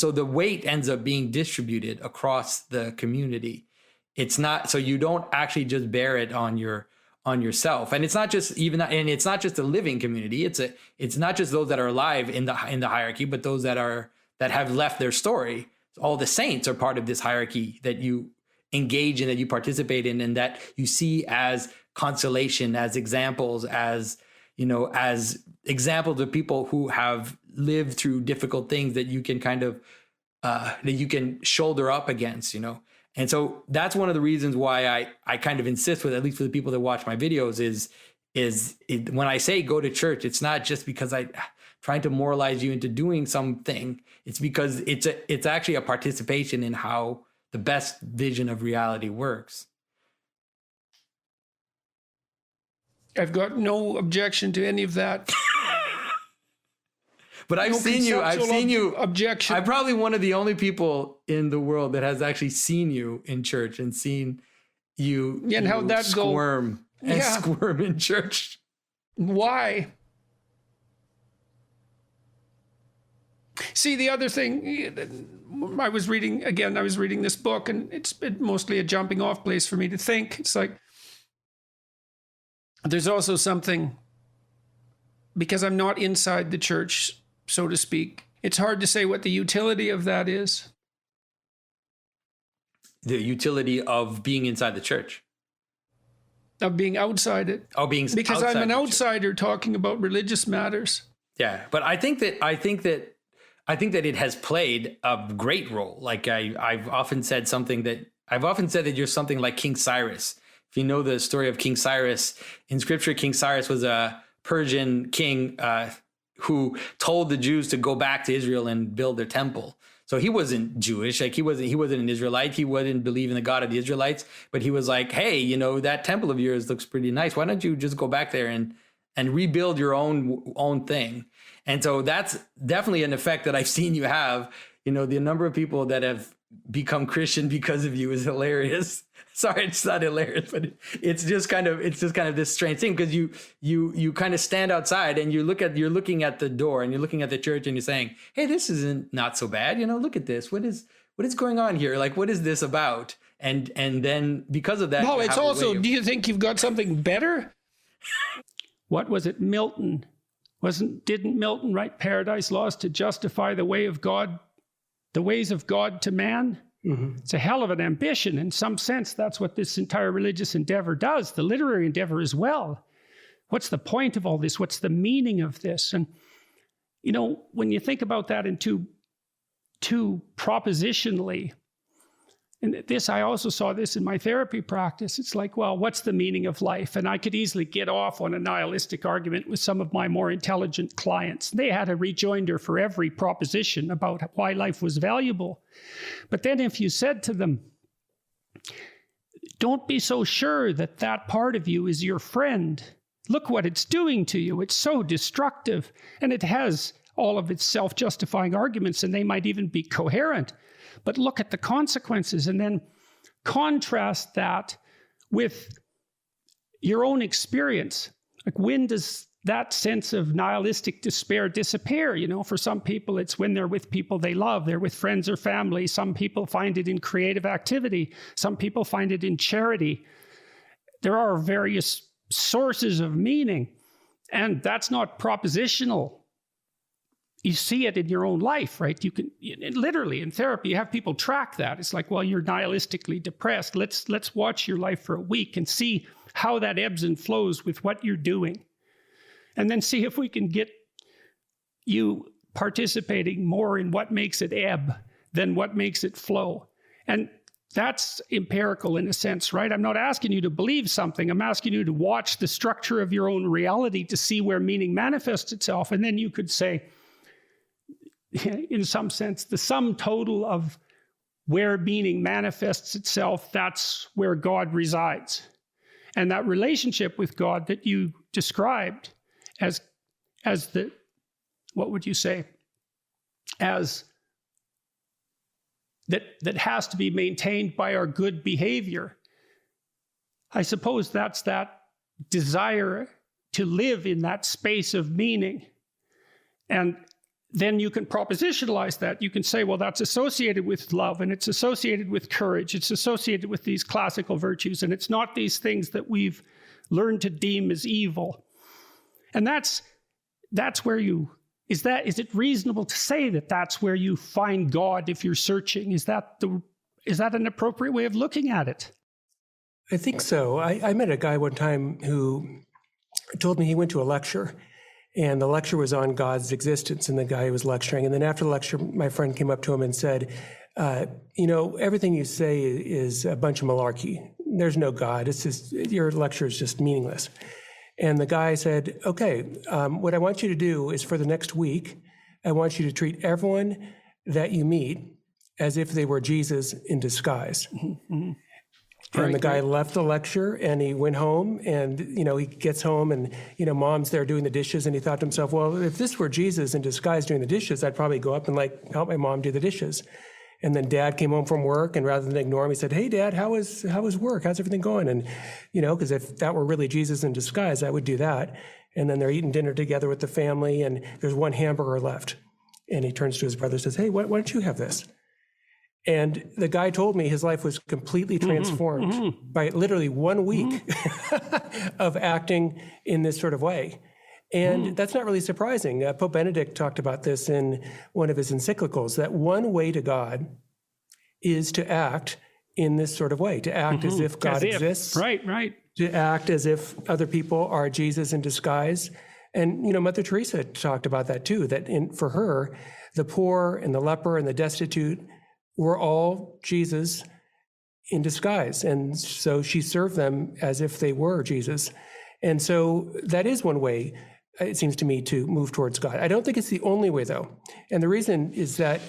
so the weight ends up being distributed across the community. It's not, so you don't actually just bear it on yourself. And it's not just it's not just a living community. It's not just those that are alive in the hierarchy, but those that have left their story. All the saints are part of this hierarchy that you engage in, that you participate in, and that you see as consolation, as examples, as examples of people who have lived through difficult things that you can kind of that you can shoulder up against, And so that's one of the reasons why I kind of insist with, at least for the people that watch my videos, is when I say go to church, it's not just because I'm trying to moralize you into doing something. It's because it's actually a participation in how the best vision of reality works. I've got no objection to any of that. But I've seen you. Objection. I'm probably one of the only people in the world that has actually seen you in church and seen you. Yeah, and how'd that squirm and squirm in church. Why? See, the other thing, I was reading this book, and it's mostly a jumping off place for me to think. It's like, there's also something, because I'm not inside the church, so to speak, it's hard to say what the utility of that is. The utility of being inside the church. Of being outside it. Oh, being because outside I'm an the outsider talking about religious matters. Yeah, but I think that it has played a great role. Like I've often said that you're something like King Cyrus. If you know the story of King Cyrus in Scripture, King Cyrus was a Persian king who told the Jews to go back to Israel and build their temple. So he wasn't Jewish, like he wasn't an Israelite. He wouldn't believe in the God of the Israelites, but he was like, hey, that temple of yours looks pretty nice. Why don't you just go back there and rebuild your own thing? And so that's definitely an effect that I've seen you have. The number of people that have become Christian because of you is hilarious. Sorry, it's not hilarious, but it's just kind of this strange thing, because you kind of stand outside and you're looking at the door and you're looking at the church and you're saying, hey, this isn't not so bad. Look at this. What is going on here? Like, what is this about? And then because of that, well, it's also, do you think you've got something better? What was it? Milton. Didn't Milton write Paradise Lost to justify the ways of God to man? Mm-hmm. It's a hell of an ambition. In some sense, that's what this entire religious endeavor does. The literary endeavor as well. What's the point of all this? What's the meaning of this? And, when you think about that in too propositionally, and I also saw this in my therapy practice. It's like, well, what's the meaning of life? And I could easily get off on a nihilistic argument with some of my more intelligent clients. They had a rejoinder for every proposition about why life was valuable. But then if you said to them, don't be so sure that that part of you is your friend. Look what it's doing to you. It's so destructive. And it has all of its self-justifying arguments, and they might even be coherent. But look at the consequences, and then contrast that with your own experience. Like, when does that sense of nihilistic despair disappear? For some people, it's when they're with people they love. They're with friends or family. Some people find it in creative activity. Some people find it in charity. There are various sources of meaning, and that's not propositional. You see it in your own life, right? You can literally in therapy, you have people track that. It's like, well, you're nihilistically depressed. Let's watch your life for a week and see how that ebbs and flows with what you're doing. And then see if we can get you participating more in what makes it ebb than what makes it flow. And that's empirical in a sense, right? I'm not asking you to believe something. I'm asking you to watch the structure of your own reality to see where meaning manifests itself. And then you could say, in some sense, the sum total of where meaning manifests itself, that's where God resides. And that relationship with God that you described as the, what would you say, as that has to be maintained by our good behavior. I suppose that's that desire to live in that space of meaning. And then you can propositionalize that. You can say, well, that's associated with love, and it's associated with courage. It's associated with these classical virtues, and it's not these things that we've learned to deem as evil. And that's where is it reasonable to say that that's where you find God if you're searching? Is that an appropriate way of looking at it? I think so. I met a guy one time who told me he went to a lecture, and the lecture was on God's existence, and the guy was lecturing. And then after the lecture, my friend came up to him and said, everything you say is a bunch of malarkey. There's no God. It's just, your lecture is just meaningless. And the guy said, okay, what I want you to do is for the next week, I want you to treat everyone that you meet as if they were Jesus in disguise. Mm-hmm. And the guy left the lecture and he went home, and, he gets home and, mom's there doing the dishes, and he thought to himself, well, if this were Jesus in disguise doing the dishes, I'd probably go up and help my mom do the dishes. And then dad came home from work, and rather than ignore him, he said, hey, Dad, how was work? How's everything going? And, because if that were really Jesus in disguise, I would do that. And then they're eating dinner together with the family, and there's one hamburger left. And he turns to his brother and says, hey, why don't you have this? And the guy told me his life was completely transformed by literally 1 week of acting in this sort of way. And that's not really surprising. Pope Benedict talked about this in one of his encyclicals, that one way to God is to act in this sort of way, to act as if God exists. Right. To act as if other people are Jesus in disguise. And, Mother Teresa talked about that too, that for her, the poor and the leper and the destitute were all Jesus in disguise. And so she served them as if they were Jesus. And so that is one way, it seems to me, to move towards God. I don't think it's the only way, though. And the reason is that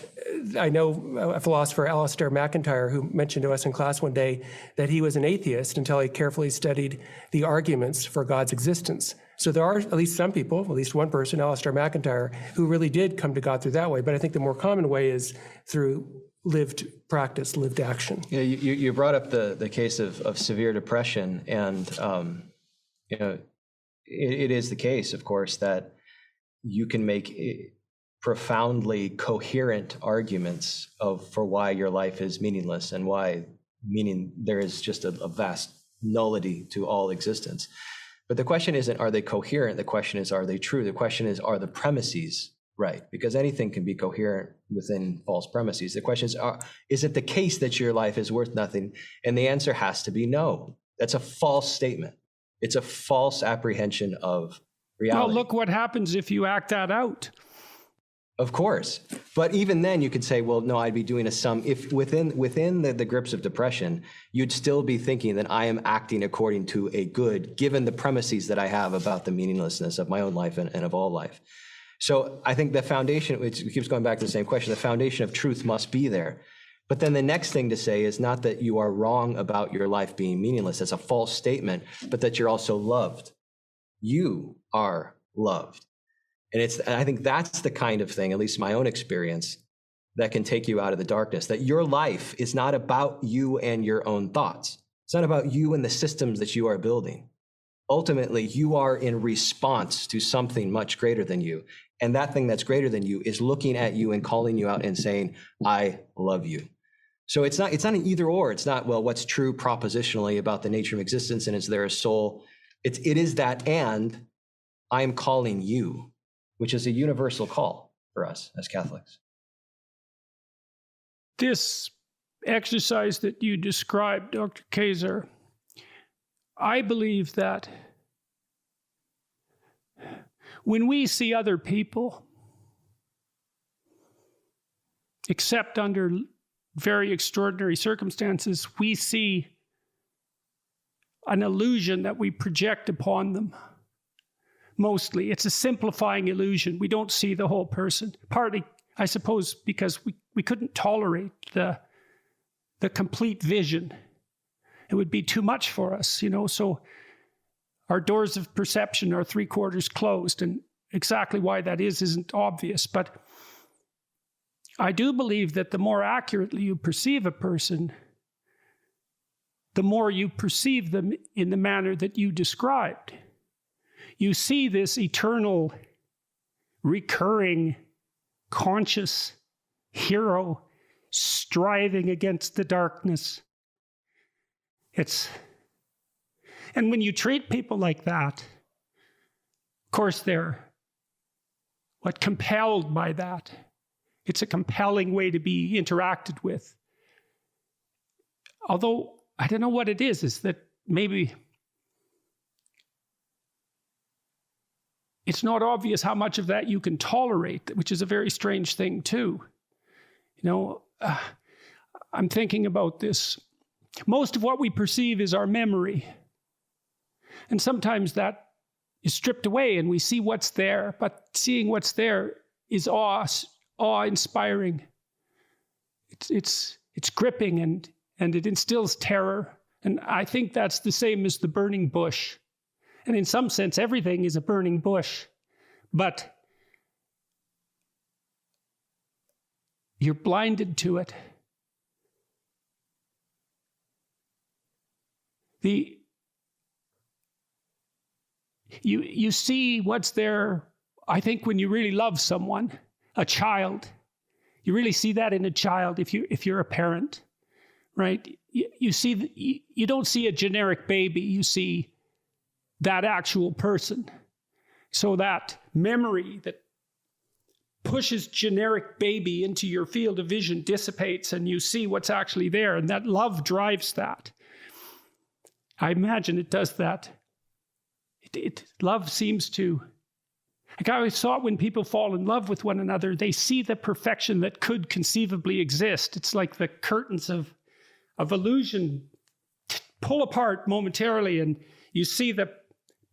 I know a philosopher, Alistair MacIntyre, who mentioned to us in class one day that he was an atheist until he carefully studied the arguments for God's existence. So there are at least some people, at least one person, Alistair MacIntyre, who really did come to God through that way. But I think the more common way is through lived practice, lived action. Yeah, you brought up the case of severe depression, and it is the case, of course, that you can make profoundly coherent arguments for why your life is meaningless and why there is just a vast nullity to all existence. But the question isn't, are they coherent? The question is, are they true? The question is, are the premises right? Because anything can be coherent within false premises. The question is it the case that your life is worth nothing? And the answer has to be no. That's a false statement. It's a false apprehension of reality. Well, look what happens if you act that out. Of course. But even then you could say, well, no, I'd be doing a sum. If within the grips of depression, you'd still be thinking that I am acting according to a good, given the premises that I have about the meaninglessness of my own life and of all life. So I think the foundation, it keeps going back to the same question, the foundation of truth must be there. But then the next thing to say is not that you are wrong about your life being meaningless. That's a false statement, but that you're also loved. You are loved. And I think that's the kind of thing, at least my own experience, that can take you out of the darkness, that your life is not about you and your own thoughts. It's not about you and the systems that you are building. Ultimately, you are in response to something much greater than you. And that thing that's greater than you is looking at you and calling you out and saying, I love you. So it's not an either or. It's not, well, what's true propositionally about the nature of existence and is there a soul? It is that, and I'm calling you, which is a universal call for us as Catholics. This exercise that you described, Dr. Kaiser, I believe that when we see other people, except under very extraordinary circumstances, we see an illusion that we project upon them. Mostly, it's a simplifying illusion. We don't see the whole person. Partly, I suppose, because we couldn't tolerate the complete vision. It would be too much for us, so our doors of perception are 3/4 closed, and exactly why that isn't obvious. But I do believe that the more accurately you perceive a person, the more you perceive them in the manner that you described. You see this eternal, recurring, conscious hero striving against the darkness. And when you treat people like that, of course they're compelled by that. It's a compelling way to be interacted with. Although, I don't know what it is that maybe it's not obvious how much of that you can tolerate, which is a very strange thing too. I'm thinking about this. Most of what we perceive is our memory. And sometimes that is stripped away and we see what's there, but seeing what's there is awe-inspiring. It's gripping and it instills terror. And I think that's the same as the burning bush. And in some sense, everything is a burning bush. But you're blinded to it. You see what's there, I think, when you really love someone. a child. You really see that in a child if you're a parent, right? You don't see a generic baby, you see that actual person. So that memory that pushes generic baby into your field of vision dissipates and you see what's actually there, and that love drives that. I imagine it does that. Love seems to, like I always thought, when people fall in love with one another, they see the perfection that could conceivably exist. It's like the curtains of illusion pull apart momentarily, and you see the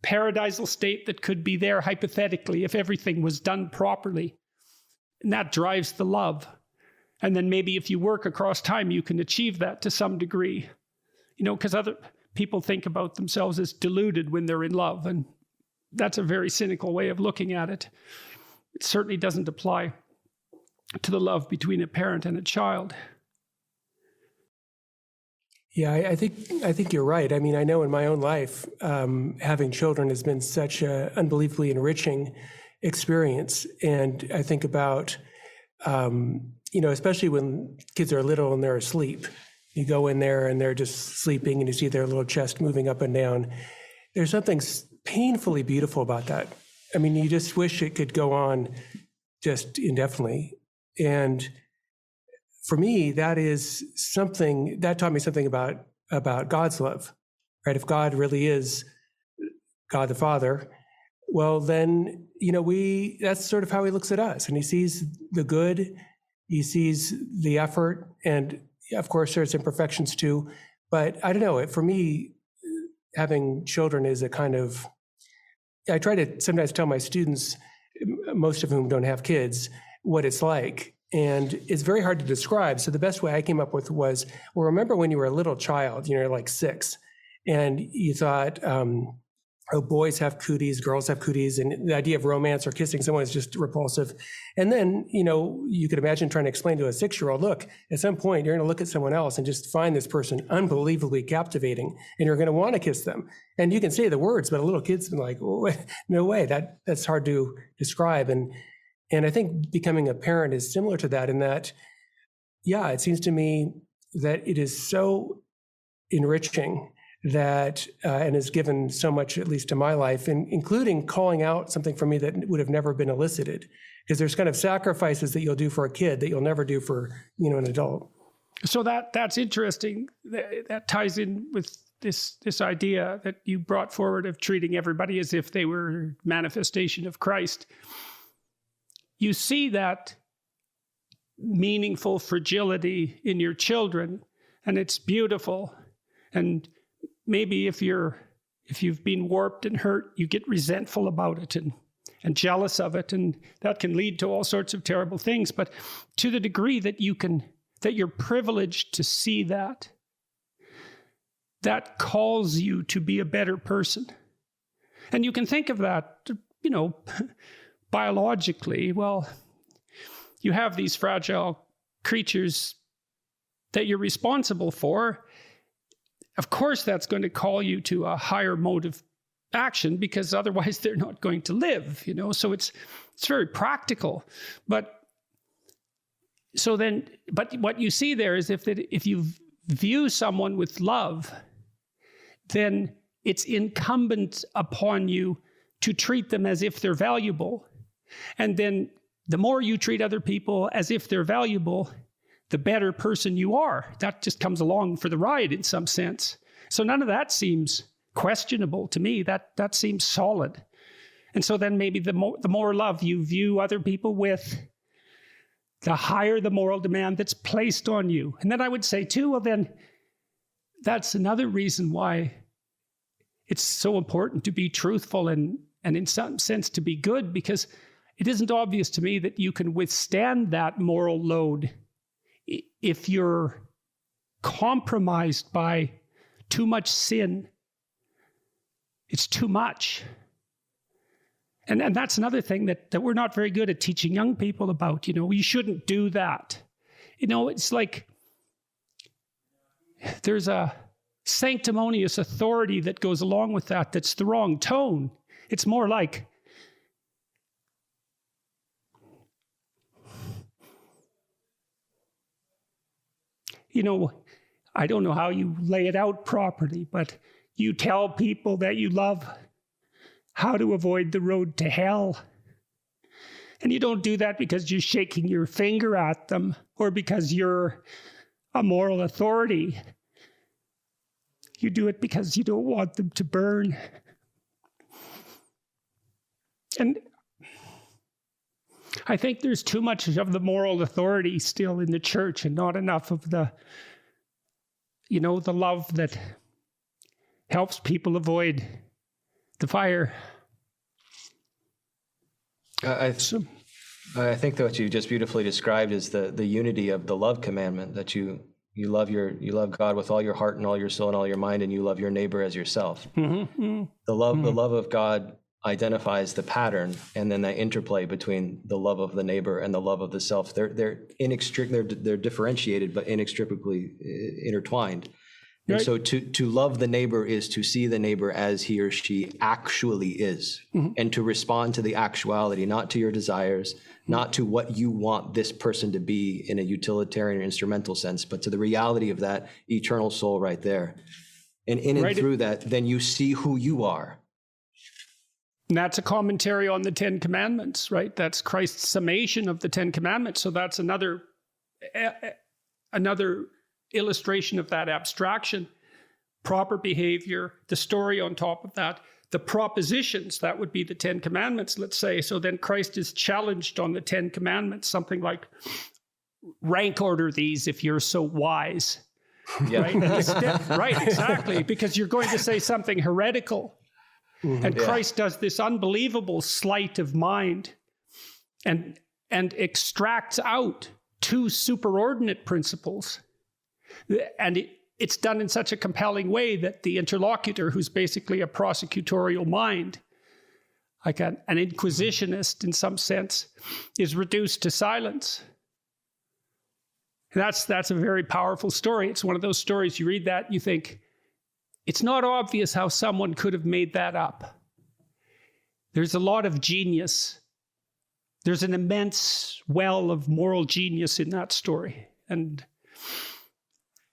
paradisal state that could be there hypothetically if everything was done properly. And that drives the love. And then maybe if you work across time, you can achieve that to some degree. Because other people think about themselves as deluded when they're in love. And that's a very cynical way of looking at it. It certainly doesn't apply to the love between a parent and a child. Yeah, I think you're right. I mean, I know in my own life, having children has been such an unbelievably enriching experience. And I think about, especially when kids are little and they're asleep, you go in there and they're just sleeping and you see their little chest moving up and down. There's something painfully beautiful about that. I mean, you just wish it could go on just indefinitely. And for me, that is something that taught me something about God's love, right? If God really is God the Father, well, then, that's sort of how he looks at us. And he sees the good, he sees the effort, and of course there's imperfections too. But I don't know, for me, having children is a kind of, I try to sometimes tell my students, most of whom don't have kids, what it's like. And it's very hard to describe. So the best way I came up with was, well, remember when you were a little child, you're like 6, and you thought, boys have cooties, girls have cooties, and the idea of romance or kissing someone is just repulsive. And then, you could imagine trying to explain to a 6-year-old, look, at some point you're going to look at someone else and just find this person unbelievably captivating, and you're going to want to kiss them. And you can say the words, but a little kid's been like, oh, no way, that's hard to describe. And I think becoming a parent is similar to that in that, yeah, it seems to me that it is so enriching that and has given so much, at least to my life, including calling out something for me that would have never been elicited. Because there's kind of sacrifices that you'll do for a kid that you'll never do for an adult. So that's interesting. That ties in with this idea that you brought forward of treating everybody as if they were manifestation of Christ. You see that meaningful fragility in your children, and it's beautiful. And maybe if you've been warped and hurt, you get resentful about it and jealous of it, and that can lead to all sorts of terrible things. But to the degree that you're privileged to see that calls you to be a better person. And you can think of that, biologically. Well, you have these fragile creatures that you're responsible for. Of course, that's going to call you to a higher mode of action, because otherwise they're not going to live, So it's very practical. But what you see there is if you view someone with love, then it's incumbent upon you to treat them as if they're valuable. And then the more you treat other people as if they're valuable, the better person you are. That just comes along for the ride in some sense. So none of that seems questionable to me. That seems solid. And so then maybe the more love you view other people with, the higher the moral demand that's placed on you. And then I would say too, well then, that's another reason why it's so important to be truthful and in some sense to be good, because it isn't obvious to me that you can withstand that moral load if you're compromised by too much sin. It's too much. And that's another thing that we're not very good at teaching young people about. You shouldn't do that. It's like there's a sanctimonious authority that goes along with that that's the wrong tone. It's more like, I don't know how you lay it out properly, but you tell people that you love how to avoid the road to hell. And you don't do that because you're shaking your finger at them or because you're a moral authority. You do it because you don't want them to burn. And I think there's too much of the moral authority still in the church and not enough of the love that helps people avoid the fire. I think that what you just beautifully described is the unity of the love commandment, that you love God with all your heart and all your soul and all your mind, and you love your neighbor as yourself. The love of God identifies the pattern, and then that interplay between the love of the neighbor and the love of the self. They're differentiated but inextricably intertwined. And Right. so to love the neighbor is to see the neighbor as he or she actually is, and to respond to the actuality, not to your desires, not to what you want this person to be in a utilitarian or instrumental sense, but to the reality of that eternal soul right there. And in and through that, then you see who you are. And that's a commentary on the Ten Commandments, right? That's Christ's summation of the Ten Commandments. So that's another illustration of that abstraction. Proper behavior, the story on top of that, the propositions, that would be the Ten Commandments, let's say. So then Christ is challenged on the Ten Commandments, something like, rank order these if you're so wise. Yeah. Right? Right, exactly, because you're going to say something heretical. And Christ does this unbelievable sleight of mind and extracts out two superordinate principles. And it's done in such a compelling way that the interlocutor, who's basically a prosecutorial mind, like an inquisitionist in some sense, is reduced to silence. That's a very powerful story. It's one of those stories, you read that, you think, it's not obvious how someone could have made that up. There's a lot of genius. There's an immense well of moral genius in that story. And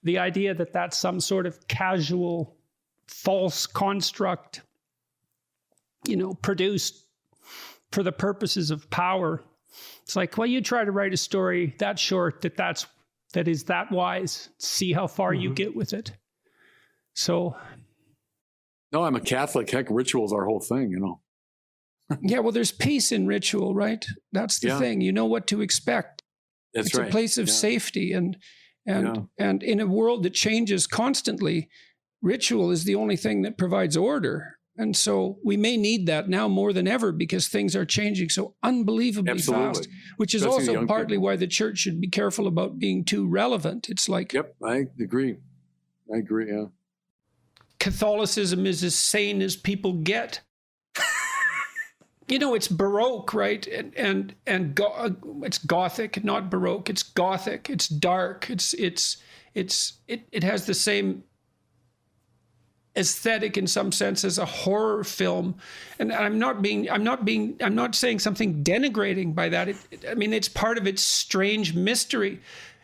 the idea that that's some sort of casual, false construct, produced for the purposes of power. It's like, well, you try to write a story that short, that is that wise. See how far you get with it. So. No, I'm a Catholic. Heck, ritual's our whole thing, Yeah, well, there's peace in ritual, right? That's the thing. You know what to expect. That's it's right. a place of safety. And in a world that changes constantly, ritual is the only thing that provides order. And so we may need that now more than ever because things are changing so unbelievably fast, which is Especially also partly why the church should be careful about being too relevant. It's like... Yep, I agree, yeah. Catholicism is as sane as people get. It's Baroque, right? And it's Gothic, not Baroque. It's Gothic. It's dark. It has the same aesthetic in some sense as a horror film. And I'm not saying something denigrating by that. It's part of its strange mystery.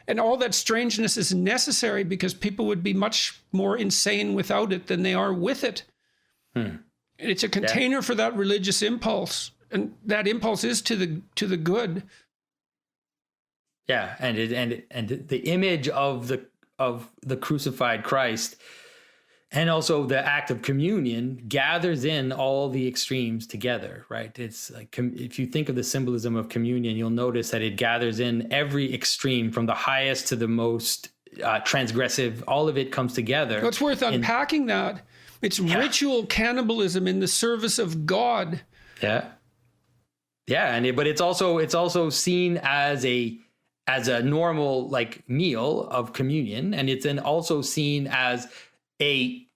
And all that strangeness is necessary because people would be much more insane without it than they are with it. And it's a container for that religious impulse. And that impulse is to the good. Yeah, and the image of the crucified Christ, and also the act of communion, gathers in all the extremes together, right? It's like, if you think of the symbolism of communion, you'll notice that it gathers in every extreme, from the highest to the most transgressive. All of it comes together. Well, it's worth unpacking that. It's ritual cannibalism in the service of God. Yeah, but it's also seen as a normal meal of communion, and it's then also seen as a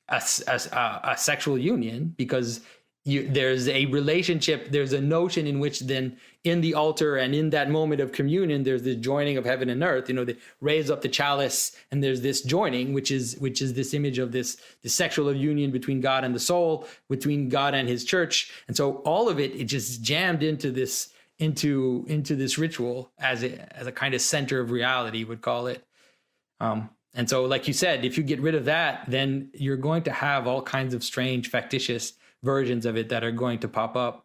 sexual union, because there's a relationship, there's a notion in which then in the altar and in that moment of communion, there's the joining of heaven and earth. They raise up the chalice, and there's this joining, which is this image of this sexual union between God and the soul, between God and His church. And so all of it just jammed into this ritual as a kind of center of reality, would call it. And so, like you said, if you get rid of that, then you're going to have all kinds of strange, factitious versions of it that are going to pop up.